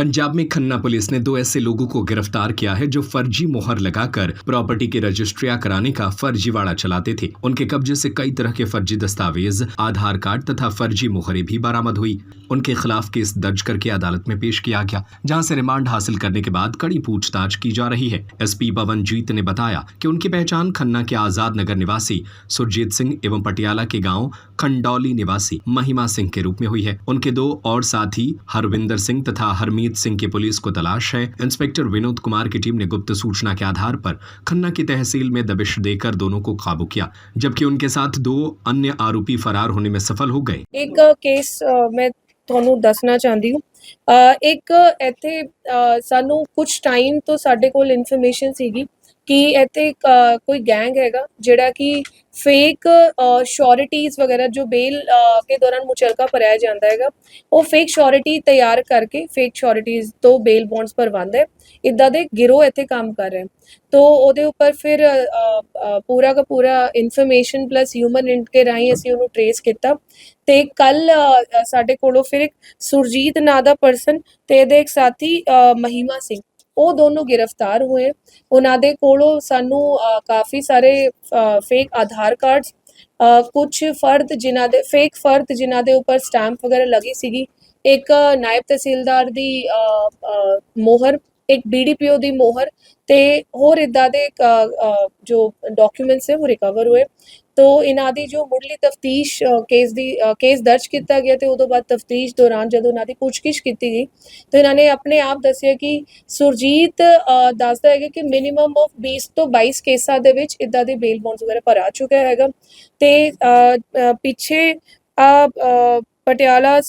पंजाब में खन्ना पुलिस ने 2 ऐसे लोगों को गिरफ्तार किया है जो फर्जी मोहर लगाकर प्रॉपर्टी की रजिस्ट्रियां कराने का फर्जीवाड़ा चलाते थे। उनके कब्जे से कई तरह के फर्जी दस्तावेज, आधार कार्ड तथा फर्जी मोहरें भी बरामद हुई। उनके खिलाफ केस दर्ज करके अदालत में पेश किया गया, जहां से रिमांड हासिल करने के बाद कड़ी पूछताछ की जा रही है। एसपी पवनजीत ने बताया कि उनकी पहचान खन्ना के आजाद नगर निवासी सुरजीत सिंह एवं पटियाला के गाँव खंडौली निवासी महिमा सिंह के रूप में हुई है। उनके 2 और साथी हरविंदर सिंह तथा हरमीत सिंह की पुलिस को तलाश है। इंस्पेक्टर विनोद कुमार की टीम ने गुप्त सूचना के आधार पर खन्ना की तहसील में दबिश देकर दोनों को काबू किया, जबकि उनके साथ 2 अन्य आरोपी फरार होने में सफल हो गए। एक केस मैं ਤੁਹਾਨੂੰ ਦੱਸਣਾ ਚਾਹੁੰਦੀ ਹੂੰ। ਇੱਕ ਇੱਥੇ ਸਾਨੂੰ ਕੁਝ ਟਾਈਮ ਤੋਂ ਸਾਡੇ ਕੋਲ ਇਨਫੋਰਮੇਸ਼ਨ ਸੀਗੀ ਕਿ ਇੱਥੇ ਕੋਈ ਗੈਂਗ ਹੈਗਾ ਜਿਹੜਾ ਕਿ ਫੇਕ ਸ਼ੋਰਿਟੀਜ਼ ਵਗੈਰਾ ਜੋ ਬੇਲ ਕੇ ਦੌਰਾਨ ਮੁਚਲਕਾ ਭਰਿਆ ਜਾਂਦਾ ਹੈਗਾ, ਉਹ ਫੇਕ ਸ਼ੋਰਿਟੀ ਤਿਆਰ ਕਰਕੇ ਫੇਕ ਸ਼ੋਰਿਟੀਜ਼ ਤੋਂ ਬੇਲ ਬੌਂਡਸ ਭਰਵਾਉਂਦਾ ਹੈ। ਇੱਦਾਂ ਦੇ ਗਿਰੋਹ ਇੱਥੇ ਕੰਮ ਕਰ ਰਹੇ। तो ਉਹਦੇ ਉੱਪਰ ਫਿਰ ਪੂਰਾ ਦਾ ਪੂਰਾ ਇਨਫੋਰਮੇਸ਼ਨ ਪਲੱਸ ਹਿਊਮਨ ਲਿੰਕ ਕੇ ਰਾਹੀਂ ਅਸੀਂ ਉਹਨੂੰ ਟਰੇਸ ਕੀਤਾ ਤੇ ਕੱਲ ਸਾਡੇ ਕੋਲੋਂ ਫਿਰ ਇੱਕ ਸੁਰਜੀਤ ਨਾਂ ਦਾ ਪਰਸਨ ਤੇ ਇਹਦੇ ਇੱਕ ਸਾਥੀ ਮਹੀਮਾ ਸਿੰਘ, ਉਹ ਦੋਨੋਂ गिरफ्तार ਹੋਏ। ਉਹਨਾਂ ਦੇ ਕੋਲੋਂ ਸਾਨੂੰ ਕਾਫੀ ਸਾਰੇ ਫੇਕ ਆਧਾਰ ਕਾਰਡਸ, ਕੁਝ ਫਰਦ ਜਿਨ੍ਹਾਂ ਦੇ ਫੇਕ ਫਰਦ ਜਿਨ੍ਹਾਂ ਦੇ ਉੱਪਰ ਸਟੈਂਪ ਵਗੈਰਾ ਲੱਗੀ ਸੀਗੀ, ਇੱਕ ਨਾਇਬ ਤਹਿਸੀਲਦਾਰ ਦੀ ਮੋਹਰ, एक BDPO ਦੀ ਮੋਹਰ ਤੇ ਹੋਰ ਇੱਦਾਂ ਦੇ ਜੋ ਡਾਕੂਮੈਂਟਸ ਹੈ ਉਹ ਰਿਕਵਰ ਹੋਏ। तो ਇਹਨਾਂ ਦੀ ਜੋ ਮੁੱਢਲੀ ਤਫਤੀਸ਼ ਕੇਸ ਦਰਜ ਕੀਤਾ ਗਿਆ ਤੇ ਉਦੋਂ ਬਾਅਦ ਤਫਤੀਸ਼ ਦੌਰਾਨ ਜਦੋਂ ਇਹਨਾਂ ਦੀ ਪੁੱਛਗਿੱਛ ਕੀਤੀ ਗਈ ਤਾਂ ਇਹਨਾਂ ਨੇ ਆਪਣੇ ਆਪ ਦੱਸਿਆ ਕਿ ਸੁਰਜੀਤ ਦੱਸਦਾ ਹੈਗਾ ਕਿ ਮਿਨੀਮਮ ਆਫ 20 ਤੋਂ 22 ਕੇਸਾਂ ਦੇ ਵਿੱਚ ਇੱਦਾਂ ਦੇ ਬੇਲ ਬੌਂਡਸ ਵਗੈਰਾ ਭਰਾ ਚੁੱਕਿਆ ਹੈਗਾ ਤੇ ਪਿੱਛੇ ਪਟਿਆਲਾ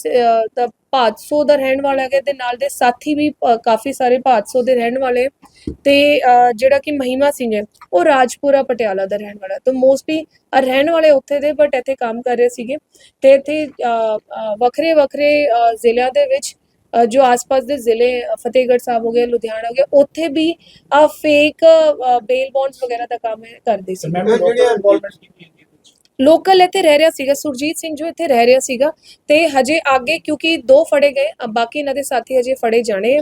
ਦਾ ਭਾਦਸੋਂ ਦਾ ਰਹਿਣ ਵਾਲਾ ਹੈਗਾ ਤੇ ਨਾਲ ਦੇ ਸਾਥੀ ਵੀ ਕਾਫੀ ਸਾਰੇ ਭਾਦਸੋਂ ਦੇ ਰਹਿਣ ਵਾਲੇ ਤੇ ਜਿਹੜਾ ਕਿ ਮਹੀਮਾ ਸਿੰਘ ਹੈ ਉਹ ਰਾਜਪੁਰਾ ਪਟਿਆਲਾ ਦਾ ਰਹਿਣ ਵਾਲਾ। ਤਾਂ ਮੋਸਟਲੀ ਰਹਿਣ ਵਾਲੇ ਉੱਥੇ ਦੇ ਬਟ ਇੱਥੇ ਕੰਮ ਕਰ ਰਹੇ ਸੀਗੇ ਤੇ ਇੱਥੇ ਵੱਖਰੇ ਵੱਖਰੇ ਜ਼ਿਲ੍ਹਿਆਂ ਦੇ ਵਿੱਚ ਜੋ ਆਸ-ਪਾਸ ਦੇ ਜ਼ਿਲ੍ਹੇ ਫਤਿਹਗੜ੍ਹ ਸਾਹਿਬ ਹੋ ਗਿਆ, ਲੁਧਿਆਣਾ ਹੋ ਗਿਆ, ਉੱਥੇ ਵੀ ਫੇਕ ਬੇਲ ਬੌਂਡਸ ਵਗੈਰਾ ਦਾ ਕੰਮ ਕਰਦੇ ਸੀ। ਲੋਕਲ ਇੱਥੇ ਰਹਿ ਰਿਹਾ ਸੀਗਾ ਸੁਰਜੀਤ ਸਿੰਘ ਜੋ ਇੱਥੇ ਰਹਿ ਰਿਹਾ ਸੀਗਾ ਤੇ ਹਜੇ ਅੱਗੇ ਕਿਉਂਕਿ 2 ਫੜੇ ਗਏ, ਬਾਕੀ ਇਹਨਾਂ ਦੇ ਸਾਥੀ ਹਜੇ ਫੜੇ ਜਾਣੇ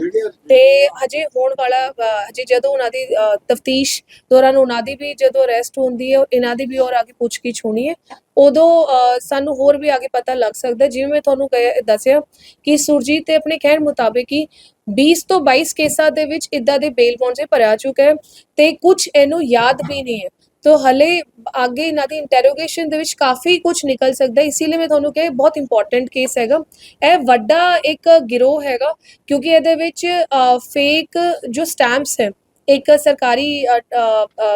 ਤੇ ਹਜੇ ਹੋਣ ਵਾਲਾ ਹਜੇ ਜਦੋਂ ਉਹਨਾਂ ਦੀ ਤਫਤੀਸ਼ ਦੌਰਾਨ ਉਹਨਾਂ ਦੀ ਵੀ ਜਦੋਂ ਅਰੈਸਟ ਹੁੰਦੀ ਹੈ, ਇਹਨਾਂ ਦੀ ਵੀ ਔਰ ਅੱਗੇ ਪੁੱਛਗਿੱਛ ਹੋਣੀ ਹੈ, ਉਦੋਂ ਸਾਨੂੰ ਹੋਰ ਵੀ ਅੱਗੇ ਪਤਾ ਲੱਗ ਸਕਦਾ। ਜਿਵੇਂ ਮੈਂ ਤੁਹਾਨੂੰ ਦੱਸਿਆ ਕਿ ਸੁਰਜੀਤ ਤੇ ਆਪਣੇ ਕਹਿਣ ਮੁਤਾਬਿਕ ਹੀ 20 ਤੋਂ 22 ਕੇਸਾਂ ਦੇ ਵਿੱਚ ਇੱਦਾਂ ਦੇ ਬੇਲ ਬੌਂਡਸ ਭਰਿਆ ਚੁੱਕਾ ਹੈ ਤੇ ਕੁਝ ਇਹਨੂੰ ਯਾਦ ਵੀ ਨਹੀਂ ਹੈ। तो हले आगे इन्हां दी इंटरोगेशन दे विच काफ़ी कुछ निकल सकता है, इसीलिए मैं तुहानूं कहा बहुत इंपॉर्टेंट केस हैगा। यह वड्डा एक गिरोह हैगा क्योंकि इहदे विच फेक जो स्टैंप्स है, एक सरकारी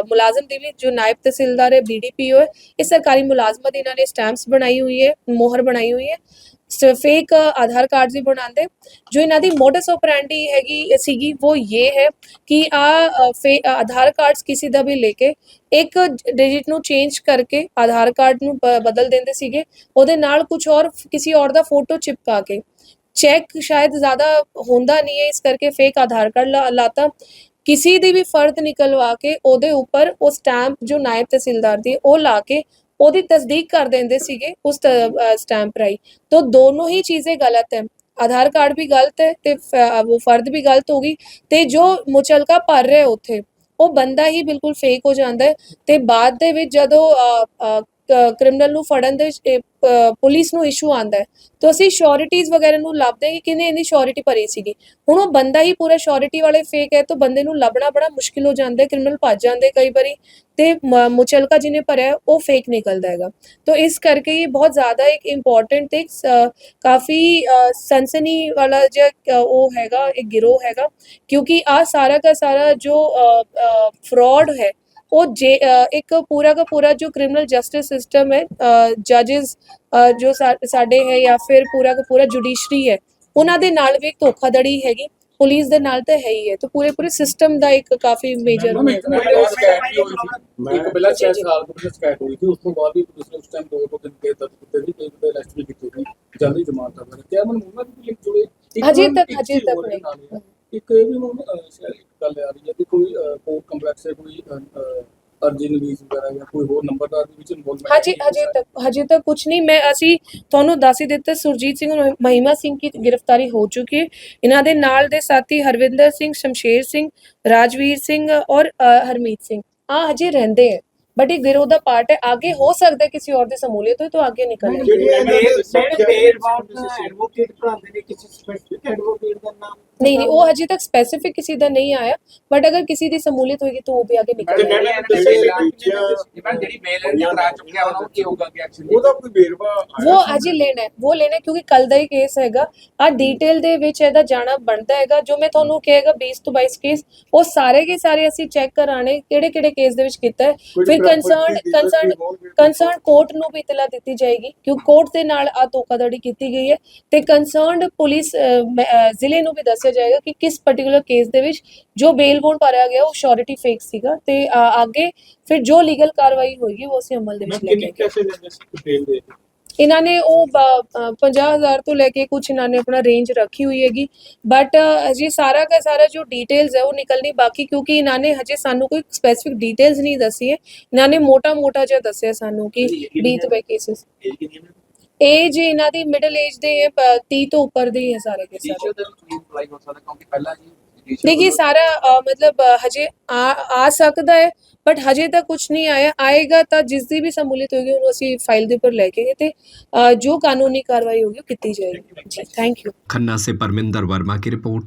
मुलाजम दी भी जो नायब तहसीलदार है BDPO है, इस सरकारी मुलाजमत इन्होंने स्टैंप्स बनाई हुई है, मोहर बनाई हुई है, फेक आधार कार्ड भी बनाते। जो इन्हों की मोडस ऑपरेंडी हैगी सीगी वो ये है कि आधार कार्ड्स किसी का भी लेके एक डिजिट नू चेंज करके आधार कार्ड नू बदल देंदे सीगे, उहदे नाल कुछ और किसी और दा फोटो चिपका के चैक शायद ज़्यादा होंदा नहीं है, इस करके फेक आधार कार्ड लाता, किसी दी भी फर्द निकलवा के उहदे उपर वो स्टैंप जो नायब तहसीलदार दी वो ला के ਉਹਦੀ ਤਸਦੀਕ ਕਰ ਦਿੰਦੇ ਸੀਗੇ ਉਸ ਸਟੈਂਪ ਰਾਈ। तो दोनों ही चीज़ें गलत है, आधार कार्ड भी गलत है ते वो फर्द भी गलत होगी ते जो मुचलका भर रहे उत्थे वो बंदा ही बिल्कुल फेक हो जाता है। ते बाद दे विच जदों क्रिमिनल नूं फड़न दे पुलिस नूं इशू आंदा है तो असीं श्योरिटीज़ वगैरह नूं लभदे कि किने इन्नी श्योरिटी भरी सीगी। हुण वो बंदा ही पूरा श्योरिटी वाले फेक है तो बंदे नूं लभना बड़ा मुश्किल हो जाता है, क्रिमिनल भज जाते कई बारी ते मुचलका जिन्हें भरिया वो फेक निकलता है। तो इस करके ये बहुत ज़्यादा एक इम्पॉर्टेंट एक काफ़ी सनसनी वाला जो वो हैगा एक गिरोह हैगा क्योंकि आ सारा का सारा जो फ्रॉड है वो एक पूरा का पूरा जो क्रिमिनल जस्टिस सिस्टम है, जजेस जो साडे है या फिर पूरा का पूरा जुडिशरी है, उन्हां दे नाल भी एक धोखाधड़ी हैगी, पुलिस दे नाल तो है ही है। तो पूरे पूरे सिस्टम का एक काफ़ी मेजर हजे तक नहीं। एक ये भी एक गल आ रही है कि कोई कोर्ट कंपलैक्स है, कोई अर्जी नवीस वगैरह या कोई होर नंबरदार ਦੇ ਵਿੱਚ ਇਨਵੋਲਵਮੈਂਟ हजे तक कुछ नहीं। मैं ਅਸੀਂ ਤੁਹਾਨੂੰ ਦੱਸ ਹੀ ਦਿੱਤਾ, ਸੁਰਜੀਤ ਸਿੰਘ और महिमा सिंह की गिरफ्तारी हो चुकी है। ਇਹਨਾਂ ਦੇ ਨਾਲ ਦੇ ਸਾਥੀ ਹਰਵਿੰਦਰ ਸਿੰਘ, ਸ਼ਮਸ਼ੇਰ ਸਿੰਘ, ਰਾਜਵੀਰ ਸਿੰਘ और हरमीत सिंह ਹਜੇ ਰਹਿੰਦੇ ਹੈ, बट एक गिरोह का पार्ट है। आगे हो सकता है किसी और की शमूलियत हो तो आगे निकल नहीं वो हजे तक स्पेसिफिक किसी का नहीं आया, बट अगर किसी की शमूलियत होगी तो वो भी आगे निकल वो हजे लेना है, वो लेना है क्योंकि कल का ही केस हैगा। आ डिटेल दे विच ਇਹਦਾ ਜਾਣਾ ਬਣਦਾ ਹੈਗਾ। ਜੋ ਮੈਂ ਤੁਹਾਨੂੰ ਕਹੇਗਾ 20 ਤੋਂ 22 ਕੇਸ ਉਹ ਸਾਰੇ ਕੇ ਸਾਰੇ ਅਸੀਂ ਚੈੱਕ ਕਰਾਣੇ ਕਿਹੜੇ ਕਿਹੜੇ ਕੇਸ ਦੇ ਵਿੱਚ ਕੀਤਾ ਹੈ। ਫਿਰ ਕੰਸਰਨ ਕੋਰਟ ਨੂੰ ਵੀ ਇਤਲਾ ਦਿੱਤੀ ਜਾਏਗੀ ਕਿਉਂਕਿ ਕੋਰਟ ਦੇ ਨਾਲ ਆ ਧੋਖਾਧੜੀ ਕੀਤੀ ਗਈ ਹੈ ਤੇ ਕੰਸਰਨਡ ਪੁਲਿਸ ਜ਼ਿਲ੍ਹੇ ਨੂੰ ਵੀ ਦੱਸਿਆ ਜਾਏਗਾ ਕਿ ਕਿਸ ਪਾਰਟਿਕੂਲਰ ਕੇਸ ਦੇ ਵਿੱਚ ਜੋ ਬੇਲ ਬੌਂਡ ਭਰਿਆ ਗਿਆ ਉਹ ਸ਼ੋਰਿਟੀ ਫੇਕ ਸੀਗਾ ਤੇ ਆगे ਫਿਰ ਜੋ ਲੀਗਲ ਕਾਰਵਾਈ ਹੋਏਗੀ ਉਹ ਅਸੀਂ ਅਮਲ ਦੇ ਵਿੱਚ ਲਿਆਵਾਂਗੇ। ਇਹਨਾਂ ਨੇ ਉਹ 50,000 ਤੋਂ ਲੈ ਕੇ ਕੁਝ ਇਹਨਾਂ ਨੇ ਆਪਣਾ ਰੇਂਜ ਰੱਖੀ ਹੋਈ ਹੈਗੀ, ਬਟ ਹਜੇ ਸਾਰਾ ਦਾ ਸਾਰਾ ਜੋ ਡਿਟੇਲਸ ਹੈ ਉਹ ਨਿਕਲਣੀ ਬਾਕੀ, ਕਿਉਂਕਿ ਇਹਨਾਂ ਨੇ ਹਜੇ ਸਾਨੂੰ ਕੋਈ ਸਪੈਸਿਫਿਕ ਡਿਟੇਲਸ ਨਹੀਂ ਦੱਸੀ ਹੈ। ਇਹਨਾਂ ਨੇ ਮੋਟਾ ਜਿਹਾ ਦੱਸਿਆ ਸਾਨੂੰ ਕਿ 20 ਬਾਈ ਕੇसेस ਏਜ ਇਹਨਾਂ ਦੀ ਮਿਡਲ ਏਜ ਦੇ 30 ਤੋਂ ਉੱਪਰ ਦੇ ਹੀ ਹੈ ਸਾਰੇ ਕੇ ਸਾਰੇ। देखिए सारा मतलब हजे आ सकता है, बट हजे तक कुछ नहीं आया। आएगा तो जिसकी भी शमूलियत होगी उन्होंने ਅਸੀਂ फाइल ਦੇ ਉੱਪਰ ਲੈ ਕੇ ਤੇ जो कानूनी कार्रवाई होगी वो की जाएगी। जी थैंक यू। खन्ना से परमिंदर वर्मा की रिपोर्ट।